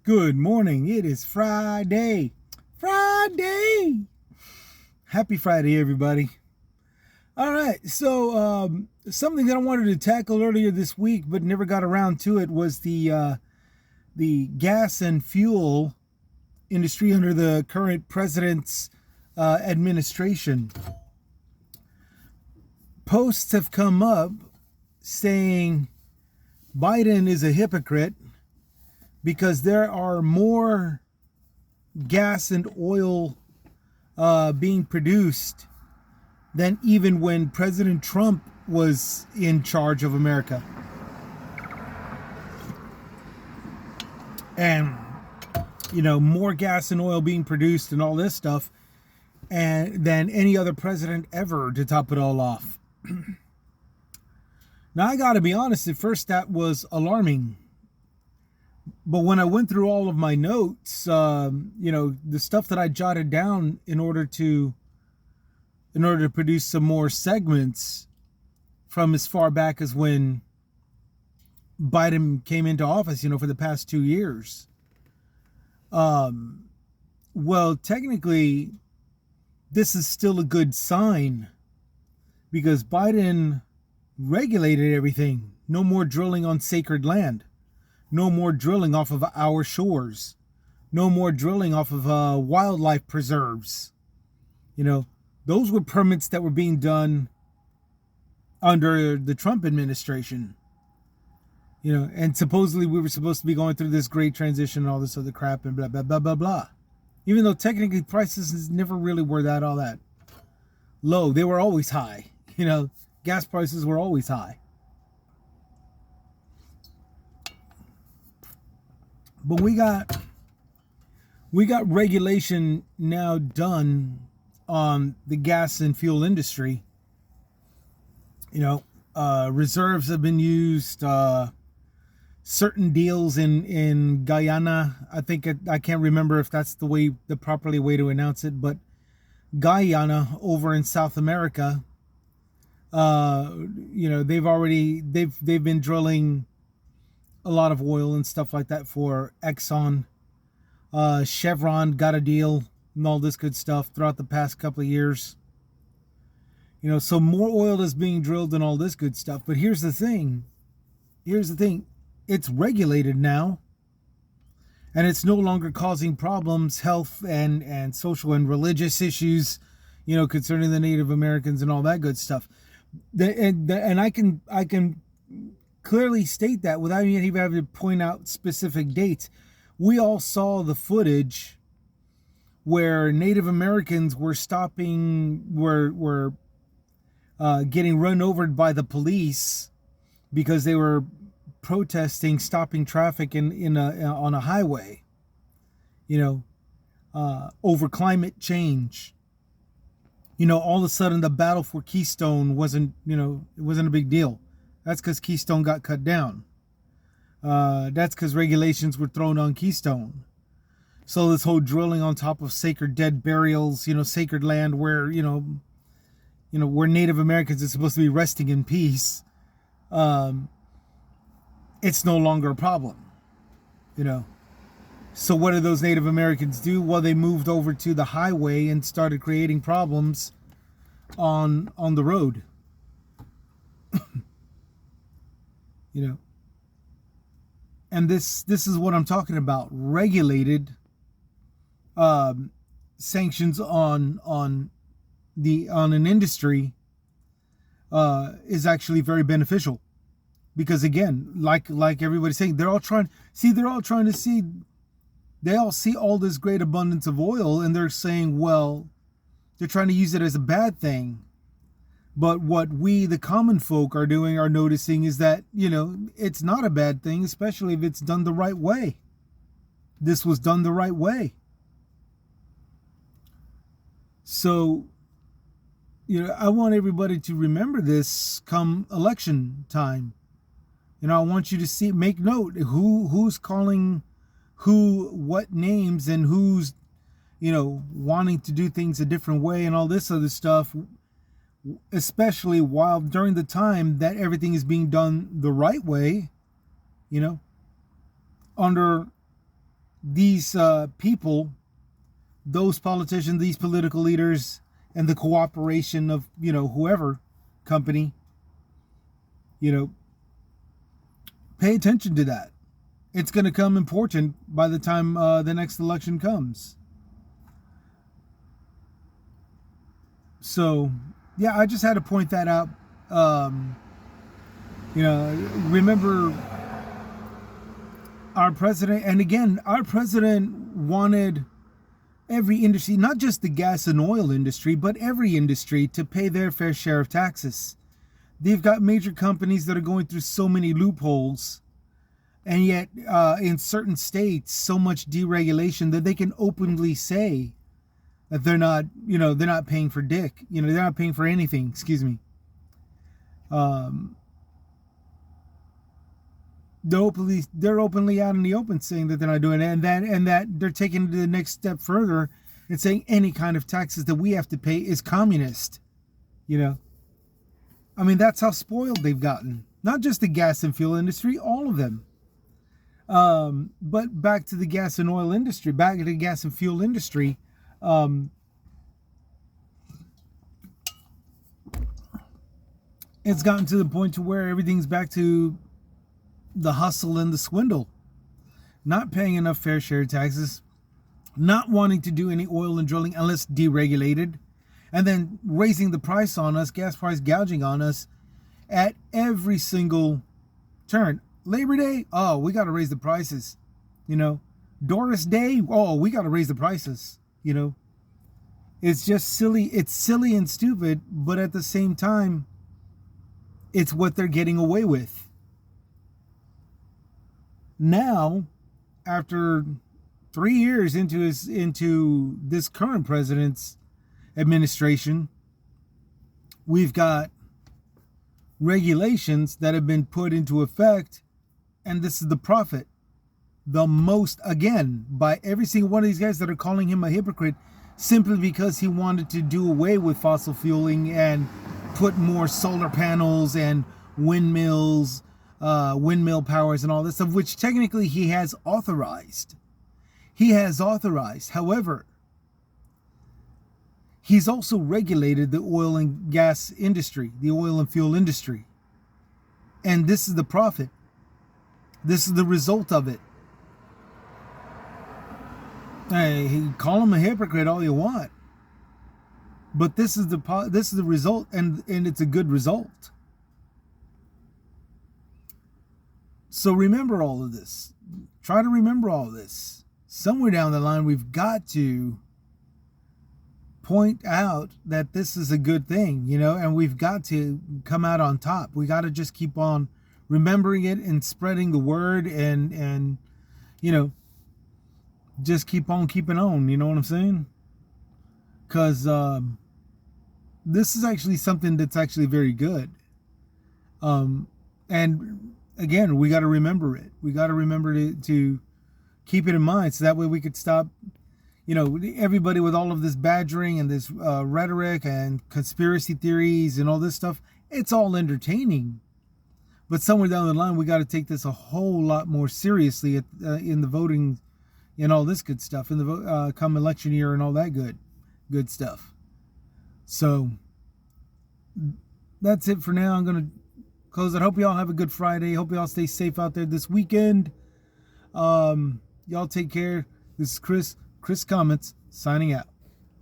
Good morning. It is Friday. Friday. Happy Friday, everybody. All right. So, something that I wanted to tackle earlier this week, but never got around to it, was the gas and fuel industry under the current president's administration. Posts have come up saying Biden is a hypocrite because there are more gas and oil being produced than even when President Trump was in charge of America. And, more gas and oil being produced and all this stuff than any other president ever, to top it all off. Now, I got to be honest, at first that was alarming. But when I went through all of my notes, the stuff that I jotted down in order to produce some more segments from as far back as when Biden came into office, for the past 2 years. Well, technically, this is still a good sign because Biden regulated everything. No more drilling on sacred land. No more drilling off of our shores. No more drilling off of wildlife preserves. Those were permits that were being done under the Trump administration. And supposedly we were supposed to be going through this great transition and all this other crap and blah, blah, blah, blah, blah. Even though technically prices never really were all that low. They were always high. Gas prices were always high. But we got regulation now done on the gas and fuel industry. Reserves have been used. Certain deals in Guyana. I can't remember if that's the properly way to announce it, but Guyana over in South America. They've been drilling a lot of oil and stuff like that for Exxon. Chevron got a deal and all this good stuff throughout the past couple of years. So more oil is being drilled and all this good stuff. But here's the thing. It's regulated now. And it's no longer causing problems, health and social and religious issues, concerning the Native Americans and all that good stuff. And I can clearly state that without even having to point out specific dates. We all saw the footage where Native Americans were getting run over by the police because they were protesting stopping traffic on a highway, over climate change. All of a sudden the battle for Keystone wasn't a big deal. That's because Keystone got cut down. That's because regulations were thrown on Keystone. So this whole drilling on top of sacred dead burials, sacred land where, where Native Americans are supposed to be resting in peace, it's no longer a problem, So what did those Native Americans do? Well, they moved over to the highway and started creating problems on the road. And this is what I'm talking about. Regulated sanctions on an industry is actually very beneficial, because again, like everybody's saying, they all see all this great abundance of oil, and they're saying, well, they're trying to use it as a bad thing. But what we, the common folk, are noticing is that, it's not a bad thing, especially if it's done the right way. This was done the right way. So, I want everybody to remember this come election time. I want you to make note who's calling who what names, and who's, wanting to do things a different way and all this other stuff. Especially while during the time that everything is being done the right way, under these people, those politicians, these political leaders, and the cooperation of, whoever company, pay attention to that. It's going to come important by the time the next election comes. So, yeah, I just had to point that out. Remember our president, and again, our president wanted every industry, not just the gas and oil industry, but every industry to pay their fair share of taxes. They've got major companies that are going through so many loopholes, and yet in certain states, so much deregulation that they can openly say that they're not paying for dick. They're not paying for anything. Excuse me. They're openly out in the open saying that they're not doing it, and that they're taking it to the next step further and saying any kind of taxes that we have to pay is communist. I mean, that's how spoiled they've gotten. Not just the gas and fuel industry, all of them. But back to the gas and oil industry, back to the gas and fuel industry. It's gotten to the point to where everything's back to the hustle and the swindle. Not paying enough fair share taxes, not wanting to do any oil and drilling unless deregulated, and then raising the price on us, gas price gouging on us at every single turn. Labor Day, oh, we got to raise the prices. Doris Day, oh, we got to raise the prices. It's just silly. It's silly and stupid, but at the same time, it's what they're getting away with. Now, after 3 years into this current president's administration, we've got regulations that have been put into effect, and this is the profit. The most, again, by every single one of these guys that are calling him a hypocrite simply because he wanted to do away with fossil fueling and put more solar panels and windmills, windmill powers and all this stuff, which technically he has authorized. However, he's also regulated the oil and gas industry, the oil and fuel industry. And this is the profit. This is the result of it. Hey, call him a hypocrite all you want, but this is the result, and it's a good result. So remember all of this. Try to remember all of this. Somewhere down the line, we've got to point out that this is a good thing, and we've got to come out on top. We got to just keep on remembering it and spreading the word, and just keep on keeping on. You know what I'm saying? Because this is actually something that's actually very good. And again, we got to remember it. We got to remember to keep it in mind, so that way we could stop, everybody with all of this badgering and this rhetoric and conspiracy theories and all this stuff. It's all entertaining, but somewhere down the line, we got to take this a whole lot more seriously in the voting and all this good stuff in the come election year and all that good stuff. So that's it for now. I'm gonna close it. Hope you all have a good Friday. Hope you all stay safe out there this weekend. Y'all take care. This is Chris Comments signing out.